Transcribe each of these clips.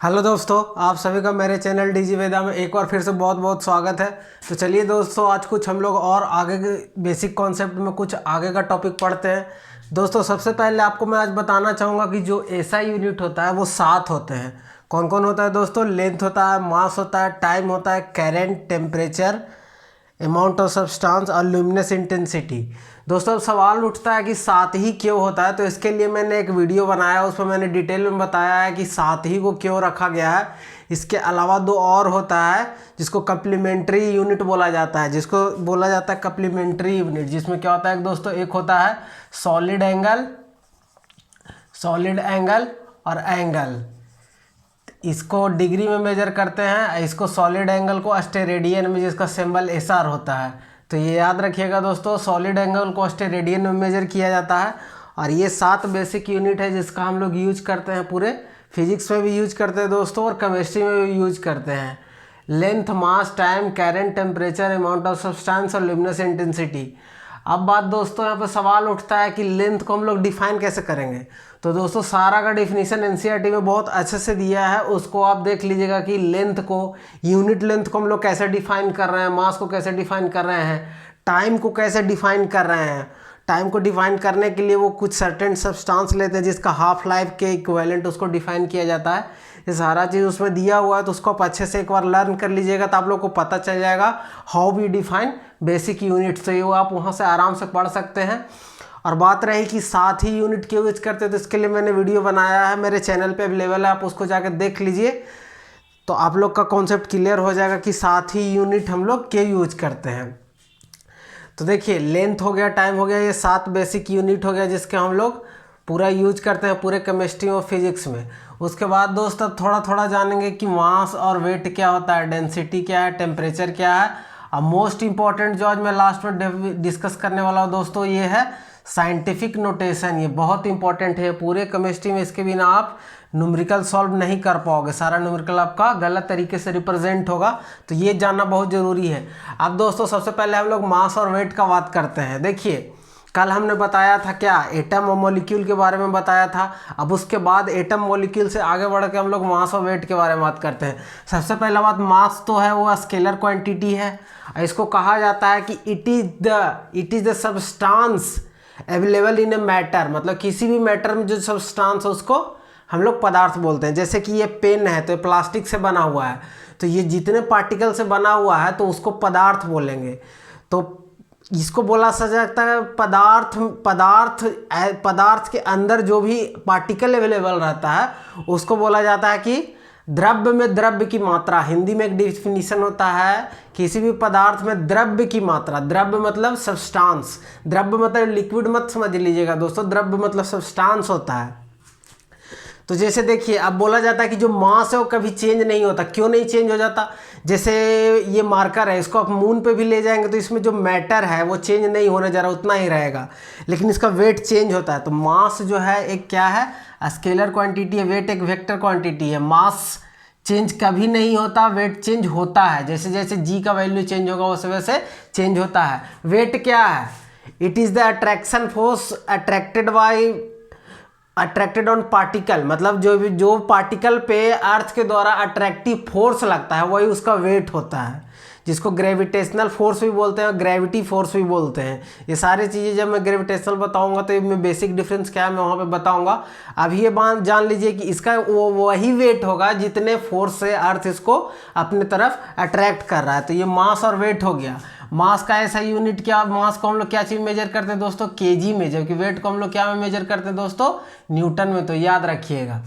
Hello दोस्तों, आप सभी का मेरे चैनल डीजी वेदा में एक बार फिर से बहुत बहुत स्वागत है। तो चलिए दोस्तों, आज कुछ हम लोग और आगे के बेसिक कॉन्सेप्ट में कुछ आगे का टॉपिक पढ़ते हैं। दोस्तों, सबसे पहले आपको मैं आज बताना चाहूँगा कि जो एसआई यूनिट होता है वो 7 होते हैं। कौन कौन होता है दोस्तों? लेंथ होता है, मास होता है, टाइम होता है, current, temperature, amount of substance और ल्यूमिनस इंटेंसिटी। दोस्तों, अब सवाल उठता है कि 7 ही क्यों होता है। तो इसके लिए मैंने एक वीडियो बनाया, उसमें मैंने डिटेल में बताया है कि 7 ही को क्यों रखा गया है। इसके अलावा 2 और होता है जिसको कप्लीमेंट्री यूनिट बोला जाता है, कप्लीमेंट्री यूनिट, जिसमें क्या होता है दोस्तों, एक होता है सॉलिड एंगल और एंगल। इसको डिग्री में मेजर करते हैं, इसको सॉलिड एंगल को अस्टेरेडियन में, जिसका सिंबल एसआर होता है। तो ये याद रखिएगा दोस्तों, सॉलिड एंगल को अस्टेरेडियन में मेजर किया जाता है। और ये 7 बेसिक यूनिट है जिसका हम लोग यूज करते हैं, पूरे फिजिक्स में भी यूज करते हैं दोस्तों और केमिस्ट्री में भी यूज करते हैं। Length, mass, time, current, temperature, amount of substance और ल्यूमिनस इंटेंसिटी। अब बात दोस्तों यहाँ पे सवाल उठता है कि लेंथ को हम लोग डिफाइन कैसे करेंगे। तो दोस्तों, सारा का डिफिनीशन एनसीईआरटी में बहुत अच्छे से दिया है, उसको आप देख लीजिएगा कि लेंथ को, यूनिट लेंथ को हम लोग कैसे डिफाइन कर रहे हैं, मास को कैसे डिफाइन कर रहे हैं, टाइम को कैसे डिफाइन कर रहे हैं। टाइम को डिफाइन करने के लिए वो कुछ सर्टेन सब्सटेंस लेते हैं जिसका हाफ लाइफ के इक्विवेलेंट उसको डिफाइन किया जाता है। ये सारा चीज़ उसमें दिया हुआ है, तो उसको आप अच्छे से एक बार लर्न कर लीजिएगा तो आप लोग को पता चल जाएगा how we define basic unit. तो ये वो आप वहाँ से आराम से पढ़ सकते हैं। और बात रही कि 7 ही यूनिट क्यों यूज करते हैं, तो इसके लिए मैंने वीडियो बनाया है, मेरे चैनल पे अवेलेबल है, आप उसको जाकर देख लीजिए तो आप लोग का कॉन्सेप्ट क्लियर हो जाएगा कि 7 ही यूनिट हम लोग क्यों यूज करते हैं। तो देखिए, लेंथ हो गया, टाइम हो गया, ये 7 बेसिक यूनिट हो गया जिसके हम लोग पूरा यूज करते हैं पूरे केमिस्ट्री और फिजिक्स में। उसके बाद दोस्त अब थोड़ा थोड़ा जानेंगे कि मास और वेट क्या होता है, डेंसिटी क्या है, टेम्परेचर क्या है। अब मोस्ट इंपॉर्टेंट जो आज मैं लास्ट में डिस्कस करने वाला हूँ दोस्तों, ये है साइंटिफिक नोटेशन। ये बहुत इंपॉर्टेंट है पूरे केमिस्ट्री में, इसके बिना आप न्यूमेरिकल सॉल्व नहीं कर पाओगे, सारा न्यूमेरिकल आपका गलत तरीके से रिप्रेजेंट होगा। तो ये जानना बहुत ज़रूरी है। अब दोस्तों, सबसे पहले हम लोग मास और वेट का बात करते हैं। देखिए, कल हमने बताया था क्या, एटम और मॉलिक्यूल के बारे में बताया था। अब उसके बाद एटम मॉलिक्यूल से आगे बढ़ के हम लोग मास और वेट के बारे में बात करते हैं। सबसे पहला बात, मास तो है वो स्केलर क्वांटिटी है। इसको कहा जाता है कि it is the substance available in a matter, मतलब किसी भी मैटर में जो सब्सटेंस है उसको हम लोग पदार्थ बोलते हैं। जैसे कि ये पेन है तो ये प्लास्टिक से बना हुआ है, तो ये जितने पार्टिकल से बना हुआ है तो उसको पदार्थ बोलेंगे। तो इसको बोला सकता है पदार्थ के अंदर जो भी पार्टिकल अवेलेबल रहता है उसको बोला जाता है कि द्रव्य में द्रव्य की मात्रा। हिंदी में एक डिफिनीशन होता है, किसी भी पदार्थ में द्रव्य की मात्रा। द्रव्य मतलब सब्सटेंस, द्रव्य मतलब लिक्विड मत समझ लीजिएगा दोस्तों, द्रव्य मतलब सब्सटेंस होता है। तो जैसे देखिए, अब बोला जाता है कि जो मास है वो कभी चेंज नहीं होता। क्यों नहीं चेंज हो जाता? जैसे ये मार्कर है, इसको आप मून पे भी ले जाएंगे तो इसमें जो मैटर है वो चेंज नहीं होने जा रहा, उतना ही रहेगा, लेकिन इसका वेट चेंज होता है। तो मास जो है एक क्या है, स्केलर क्वांटिटी है, वेट एक वेक्टर क्वांटिटी है। मास चेंज कभी नहीं होता, वेट चेंज होता है। जैसे जैसे जी का वैल्यू चेंज होगा वैसे वैसे चेंज होता है। वेट क्या है? It is the attraction force attracted on particle, मतलब जो पार्टिकल पे अर्थ के द्वारा अट्रैक्टिव फोर्स लगता है वही उसका वेट होता है, जिसको ग्रेविटेशनल फोर्स भी बोलते हैं और ग्रेविटी फोर्स भी बोलते हैं। ये सारी चीज़ें जब मैं ग्रेविटेशनल बताऊंगा तो मैं बेसिक डिफरेंस क्या है मैं वहाँ पे बताऊंगा। अभी ये बात जान लीजिए कि इसका वही वेट होगा जितने फोर्स से अर्थ इसको अपने तरफ अट्रैक्ट कर रहा है। तो ये मास और वेट हो गया। मास का ऐसा यूनिट क्या, मास को हम लोग क्या चीज़ मेजर करते हैं दोस्तों, केजी में, जबकि वेट को हम लोग क्या में मेजर करते हैं दोस्तों, न्यूटन में। तो याद रखिएगा।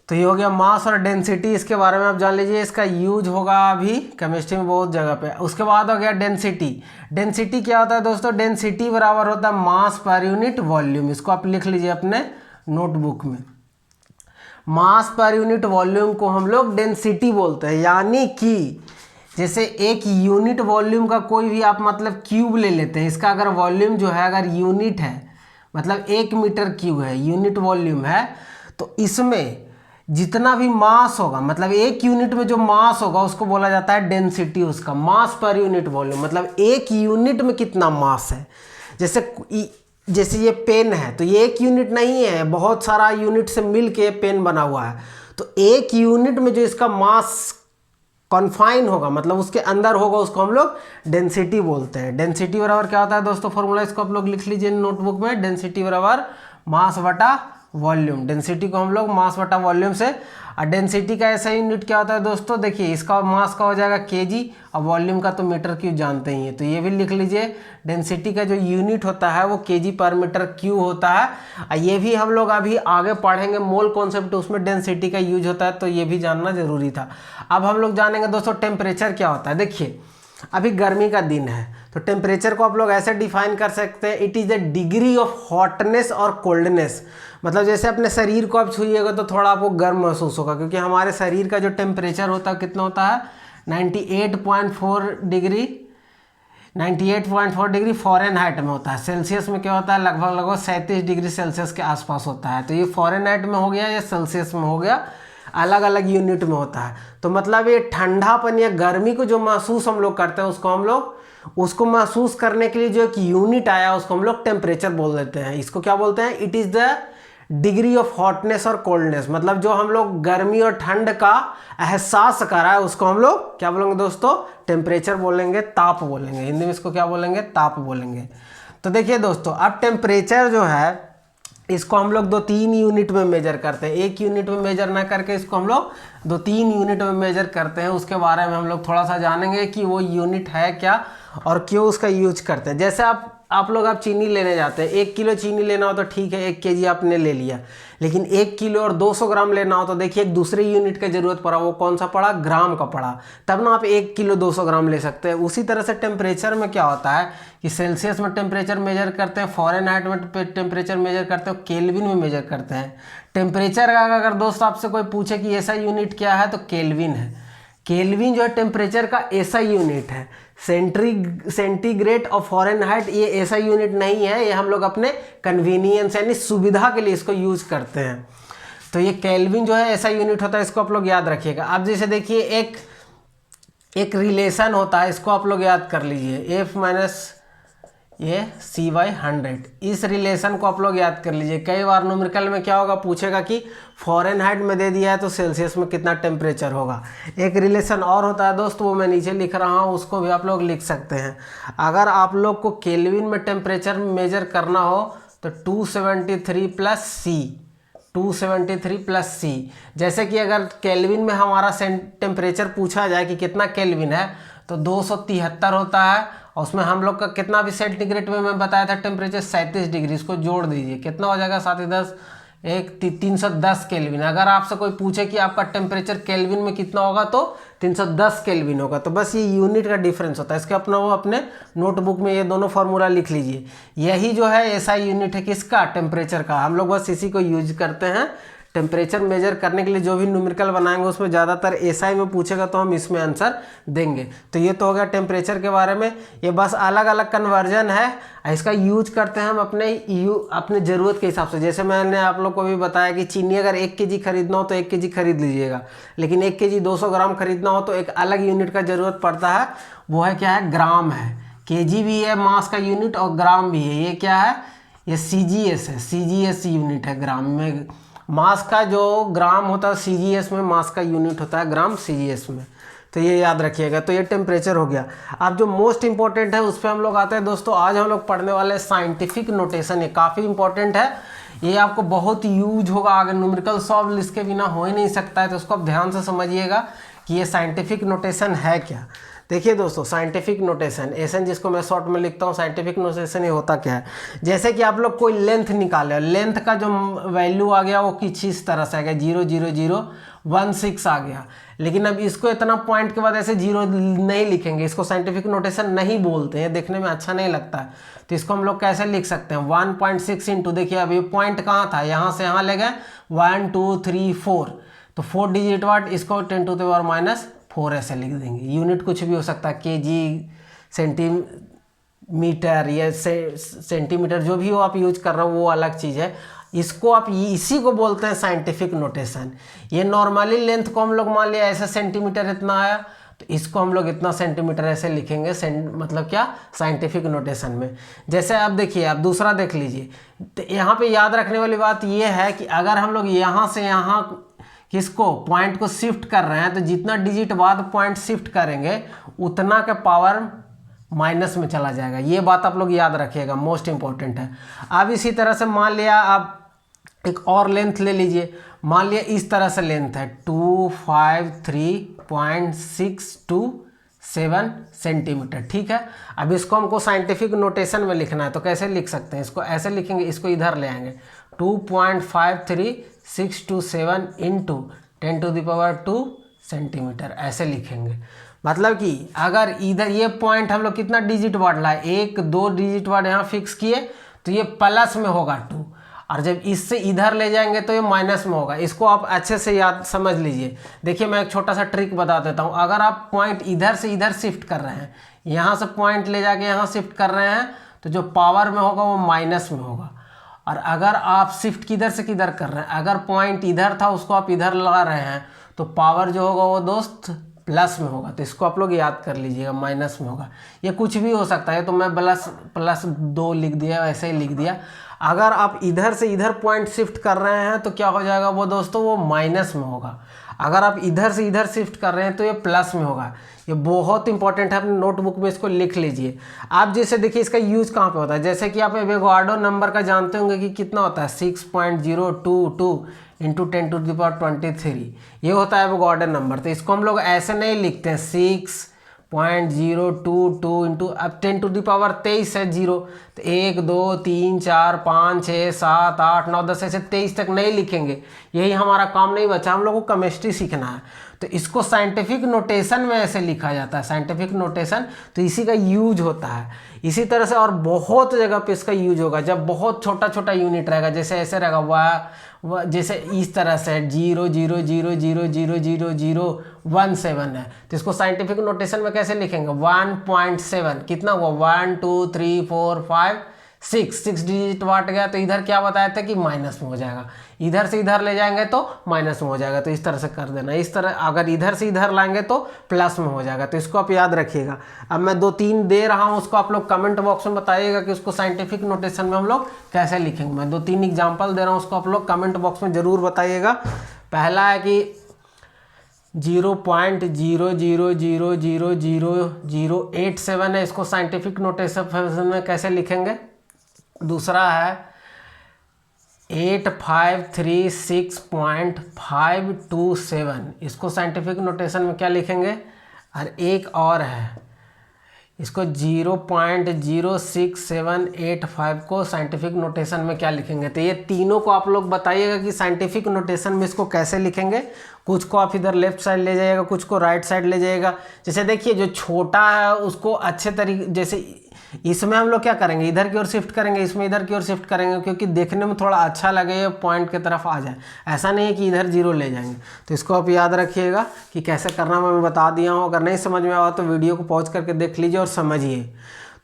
तो ये हो गया मास और डेंसिटी, इसके बारे में आप जान लीजिए, इसका यूज होगा अभी केमिस्ट्री में बहुत जगह पे। उसके बाद हो गया डेंसिटी। डेंसिटी क्या होता है दोस्तों? डेंसिटी बराबर होता है मास पर यूनिट वॉल्यूम। इसको आप लिख लीजिए अपने नोटबुक में। मास पर यूनिट वॉल्यूम को हम लोग डेंसिटी बोलते हैं। यानी कि जैसे एक यूनिट वॉल्यूम का कोई भी आप मतलब क्यूब ले लेते हैं, इसका अगर वॉल्यूम जो है अगर यूनिट है, मतलब 1 मीटर क्यूब है, यूनिट वॉल्यूम है, तो इसमें जितना भी मास होगा, मतलब एक यूनिट में जो मास होगा उसको बोला जाता है डेंसिटी। उसका मास पर यूनिट वॉल्यूम मतलब एक यूनिट में कितना मास है। जैसे ये पेन है तो ये एक यूनिट नहीं है, बहुत सारा यूनिट से मिल के पेन बना हुआ है। तो एक यूनिट में जो इसका मास कॉन्फाइन होगा, मतलब उसके अंदर होगा, उसको हम लोग डेंसिटी बोलते हैं। डेंसिटी बराबर क्या होता है दोस्तों, फॉर्मूला इसको आप लोग लिख लीजिए नोटबुक में। डेंसिटी बराबर मास बटा वॉल्यूम। डेंसिटी को हम लोग मास बटा वॉल्यूम से, और डेंसिटी का ऐसा यूनिट क्या होता है दोस्तों, देखिए इसका मास का हो जाएगा केजी, और वॉल्यूम का तो मीटर क्यूब जानते ही हैं, तो ये भी लिख लीजिए। डेंसिटी का जो यूनिट होता है वो केजी पर मीटर क्यूब होता है। और ये भी हम लोग अभी आगे पढ़ेंगे मोल कॉन्सेप्ट, उसमें डेंसिटी का यूज होता है, तो ये भी जानना जरूरी था। अब हम लोग जानेंगे दोस्तों टेम्परेचर क्या होता है। देखिए अभी गर्मी का दिन है, तो टेम्परेचर को आप लोग ऐसे डिफाइन कर सकते हैं, it is the degree of hotness और कोल्डनेस। मतलब जैसे अपने शरीर को आप छूइएगा तो थोड़ा आपको गर्म महसूस होगा, क्योंकि हमारे शरीर का जो टेम्परेचर होता है कितना होता है, 98.4 डिग्री, 98.4 डिग्री फ़ारेनहाइट में होता है। सेल्सियस में क्या होता है, लगभग 37 डिग्री सेल्सियस के आसपास होता है। तो ये फ़ारेनहाइट में हो गया या सेल्सियस में हो गया, अलग अलग यूनिट में होता है। तो मतलब ये ठंडापन या गर्मी को जो महसूस हम लोग करते हैं, उसको महसूस करने के लिए जो एक यूनिट आया उसको हम लोग टेम्परेचर बोल देते हैं। इसको क्या बोलते हैं, it is the degree of hotness और कोल्डनेस। मतलब जो हम लोग गर्मी और ठंड का एहसास करा है उसको हम लोग क्या बोलेंगे दोस्तों, टेम्परेचर बोलेंगे, ताप बोलेंगे। हिंदी में इसको क्या बोलेंगे, ताप बोलेंगे। तो देखिए दोस्तों, अब टेम्परेचर जो है इसको हम लोग 2-3 यूनिट में मेजर करते हैं। एक यूनिट में मेजर ना करके इसको हम लोग 2-3 यूनिट में मेजर करते हैं। उसके बारे में हम लोग थोड़ा सा जानेंगे कि वो यूनिट है क्या और क्यों उसका यूज करते हैं। जैसे आप लोग चीनी लेने जाते हैं, 1 किलो चीनी लेना हो तो ठीक है, 1 केजी आपने ले लिया, लेकिन 1 किलो और 200 ग्राम लेना हो तो देखिए एक दूसरे यूनिट की जरूरत पड़ा, वो कौन सा पड़ा, ग्राम का पड़ा, तब ना आप 1 किलो 200 ग्राम ले सकते हैं। उसी तरह से टेम्परेचर में क्या होता है कि सेल्सियस में टेम्परेचर मेजर करते हैं, फ़ारेनहाइट में टेम्परेचर मेजर करते हैं, केल्विन में मेजर करते हैं। टेम्परेचर का अगर दोस्त आपसे कोई पूछे कि ऐसा यूनिट क्या है तो केल्विन है। केल्विन जो है टेम्परेचर का ऐसा यूनिट है। सेंटीग्रेड और फ़ारेनहाइट ये ऐसा यूनिट नहीं है, ये हम लोग अपने कन्वीनियंस यानी सुविधा के लिए इसको यूज करते हैं। तो ये केल्विन जो है ऐसा यूनिट होता है, इसको आप लोग याद रखिएगा। अब जैसे देखिए एक रिलेशन होता है, इसको आप लोग याद कर लीजिए, F माइनस ये C/100। इस रिलेशन को आप लोग याद कर लीजिए। कई बार न्यूमेरिकल में क्या होगा, पूछेगा कि फ़ारेनहाइट में दे दिया है तो सेल्सियस में कितना टेम्परेचर होगा। एक रिलेशन और होता है दोस्त, वो मैं नीचे लिख रहा हूँ, उसको भी आप लोग लिख सकते हैं। अगर आप लोग को केल्विन में टेम्परेचर मेजर करना हो तो 273 प्लस C, 273 प्लस C। जैसे कि अगर केल्विन में हमारा टेम्परेचर पूछा जाए कि कितना केल्विन है तो 273 होता है, और उसमें हम लोग का कितना भी सेंटीग्रेड में मैं बताया था टेम्परेचर 37 डिग्री, इसको जोड़ दीजिए कितना हो जाएगा, 7 10 1 310 केल्विन। अगर आपसे कोई पूछे कि आपका टेम्परेचर केल्विन में कितना होगा तो 310 केल्विन होगा। तो बस ये यूनिट का डिफरेंस होता है। इसके अपने नोटबुक में ये दोनों फार्मूला लिख लीजिए। यही जो है ऐसा यूनिट है किसका, टेम्परेचर का। हम लोग बस इसी को यूज करते हैं टेम्परेचर मेजर करने के लिए। जो भी न्यूमेरिकल बनाएंगे उसमें ज़्यादातर एसआई में पूछेगा तो हम इसमें आंसर देंगे। तो ये तो हो गया टेम्परेचर के बारे में। ये बस अलग अलग कन्वर्जन है, इसका यूज करते हैं हम अपने ज़रूरत के हिसाब से। जैसे मैंने आप लोग को भी बताया कि चीनी अगर 1 केजी खरीदना हो तो 1 केजी खरीद लीजिएगा, लेकिन 1 केजी 200 ग्राम खरीदना हो तो एक अलग यूनिट का ज़रूरत पड़ता है। वो है क्या है, ग्राम है। केजी भी है मास का यूनिट और ग्राम भी है। ये क्या है, ये CGS है, CGS यूनिट है। ग्राम में मास का जो ग्राम होता है CGS में मास का यूनिट होता है ग्राम CGS में। तो ये याद रखिएगा। तो ये टेम्परेचर हो गया। अब जो मोस्ट इंपॉर्टेंट है उस पर हम लोग आते हैं दोस्तों। आज हम लोग पढ़ने वाले साइंटिफिक नोटेशन। ये काफ़ी इंपॉर्टेंट है, ये आपको बहुत यूज होगा आगे। न्यूमेरिकल सॉल्व इसके बिना हो ही नहीं सकता है, तो उसको आप ध्यान से समझिएगा कि ये साइंटिफिक नोटेशन है क्या। देखिए दोस्तों, साइंटिफिक नोटेशन एसन जिसको मैं शॉर्ट में लिखता हूँ, साइंटिफिक नोटेशन ये होता क्या है। जैसे कि आप लोग कोई लेंथ निकाले, लेंथ का जो वैल्यू आ गया वो कुछ इस तरह से आ गया 0.0016 आ गया। लेकिन अब इसको इतना पॉइंट के बाद ऐसे 0 नहीं लिखेंगे, इसको साइंटिफिक नोटेशन नहीं बोलते हैं, देखने में अच्छा नहीं लगता है। तो इसको हम लोग कैसे लिख सकते हैं, 1.6 इंटू, देखिए अभी पॉइंट कहाँ था, यहाँ से यहाँ ले गए 1 2 3 4, तो 4 डिजिट वाट, इसको 10⁻⁴ ऐसे लिख देंगे। यूनिट कुछ भी हो सकता है, केजी, सेंटीमीटर या सेंटीमीटर, जो भी हो आप यूज कर रहे हो वो अलग चीज़ है। इसको आप इसी को बोलते हैं साइंटिफिक नोटेशन। ये नॉर्मली लेंथ को हम लोग मान लिया ऐसे सेंटीमीटर इतना आया, तो इसको हम लोग इतना सेंटीमीटर ऐसे लिखेंगे, मतलब क्या, साइंटिफिक नोटेशन में। जैसे आप देखिए, आप दूसरा देख लीजिए। तो यहाँ पे याद रखने वाली बात ये है कि अगर हम लोग यहाँ से यहाँ किसको, पॉइंट को शिफ्ट कर रहे हैं, तो जितना डिजिट बाद पॉइंट शिफ्ट करेंगे उतना का पावर माइनस में चला जाएगा। ये बात आप लोग याद रखिएगा, मोस्ट इंपॉर्टेंट है। अब इसी तरह से मान लिया आप एक और लेंथ ले लीजिए, मान लिया इस तरह से लेंथ है 253.627 सेंटीमीटर, ठीक है। अब इसको हमको साइंटिफिक नोटेशन में लिखना है, तो कैसे लिख सकते हैं, इसको ऐसे लिखेंगे, इसको इधर ले आएंगे 2.53627 इंटू 10⁻²⁰ सेंटीमीटर, ऐसे लिखेंगे। मतलब कि अगर इधर ये पॉइंट हम लोग कितना डिजिट बढ़ रहा है, 1-2 डिजिट वर्ड यहाँ फिक्स किए, तो ये प्लस में होगा 2, और जब इससे इधर ले जाएंगे तो ये माइनस में होगा। इसको आप अच्छे से याद समझ लीजिए। देखिए मैं एक छोटा सा ट्रिक बता देता हूँ। अगर आप पॉइंट इधर से इधर शिफ्ट कर रहे हैं, यहाँ से पॉइंट ले जाके यहाँ शिफ्ट कर रहे हैं, तो जो पावर में होगा वो माइनस में होगा। और अगर आप शिफ्ट किधर से किधर कर रहे हैं, अगर पॉइंट इधर था उसको आप इधर लगा रहे हैं, तो पावर जो होगा वो दोस्त प्लस में होगा। तो इसको आप लोग याद कर लीजिएगा, माइनस में होगा। ये कुछ भी हो सकता है, तो मैं +2 लिख दिया, ऐसे ही लिख दिया। अगर आप इधर से इधर पॉइंट शिफ्ट कर रहे हैं तो क्या हो जाएगा वो दोस्तों, वो माइनस में होगा। अगर आप इधर से इधर शिफ्ट कर रहे हैं तो ये प्लस में होगा। ये बहुत इंपॉर्टेंट है, अपने नोटबुक में इसको लिख लीजिए। आप जैसे देखिए इसका यूज कहाँ पे होता है, जैसे कि आप एवोगाड्रो नंबर का जानते होंगे कि कितना होता है, 6.022 इंटू 10⁻23, ये होता है एवोगाड्रो नंबर। तो इसको हम लोग ऐसे नहीं लिखते हैं 6.022 इंटू, अब 10⁻23 है 0, तो 1 2 3 4 5 6 7 8 9 10 ऐसे 23 तक नहीं लिखेंगे। यही हमारा काम नहीं बचा, हम लोग को केमिस्ट्री सीखना है। तो इसको साइंटिफिक नोटेशन में ऐसे लिखा जाता है, साइंटिफिक नोटेशन, तो इसी का यूज होता है। इसी तरह से और बहुत जगह पे इसका यूज होगा, जब बहुत छोटा छोटा यूनिट रहेगा, जैसे ऐसे रहेगा जैसे इस तरह से 0.000000017 है, तो इसको साइंटिफिक नोटेशन में कैसे लिखेंगे, 1.7, कितना हुआ 1 2 3 4 5 6 डिजिट वाट गया, तो इधर क्या बताया था कि माइनस में हो जाएगा। इधर से इधर ले जाएंगे तो माइनस में हो जाएगा, तो इस तरह से कर देना। इस तरह अगर इधर से इधर लाएंगे तो प्लस में हो जाएगा, तो इसको आप याद रखिएगा। अब मैं 2-3 दे रहा हूँ, उसको आप लोग कमेंट बॉक्स में बताइएगा कि उसको साइंटिफिक नोटेशन में हम लोग कैसे लिखेंगे। मैं 2-3 एग्जाम्पल दे रहा हूँ, उसको आप लोग कमेंट बॉक्स में ज़रूर बताइएगा। पहला है कि 0.0000087 है, इसको साइंटिफिक नोटेशन में कैसे लिखेंगे। दूसरा है 8536.527, इसको साइंटिफिक नोटेशन में क्या लिखेंगे। और एक और है, इसको 0.06785 को साइंटिफिक नोटेशन में क्या लिखेंगे। तो ये तीनों को आप लोग बताइएगा कि साइंटिफिक नोटेशन में इसको कैसे लिखेंगे। कुछ को आप इधर लेफ्ट साइड ले जाइएगा, कुछ को राइट साइड ले जाइएगा। जैसे देखिए जो छोटा है उसको अच्छे तरीके, जैसे इसमें हम लोग क्या करेंगे, इधर की ओर शिफ्ट करेंगे, इसमें इधर की ओर शिफ्ट करेंगे, क्योंकि देखने में थोड़ा अच्छा लगे, पॉइंट की तरफ आ जाए। ऐसा नहीं है कि इधर 0 ले जाएंगे। तो इसको आप याद रखिएगा कि कैसे करना मैं बता दिया हूँ। अगर नहीं समझ में आया तो वीडियो को पॉज करके देख लीजिए और समझिए।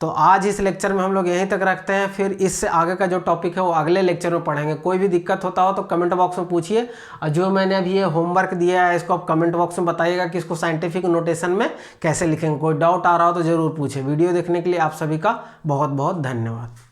तो आज इस लेक्चर में हम लोग यहीं तक रखते हैं, फिर इससे आगे का जो टॉपिक है वो अगले लेक्चर में पढ़ेंगे। कोई भी दिक्कत होता हो तो कमेंट बॉक्स में पूछिए, और जो मैंने अभी ये होमवर्क दिया है इसको आप कमेंट बॉक्स में बताइएगा कि इसको साइंटिफिक नोटेशन में कैसे लिखेंगे। कोई डाउट आ रहा हो तो ज़रूर पूछिए। वीडियो देखने के लिए आप सभी का बहुत बहुत धन्यवाद।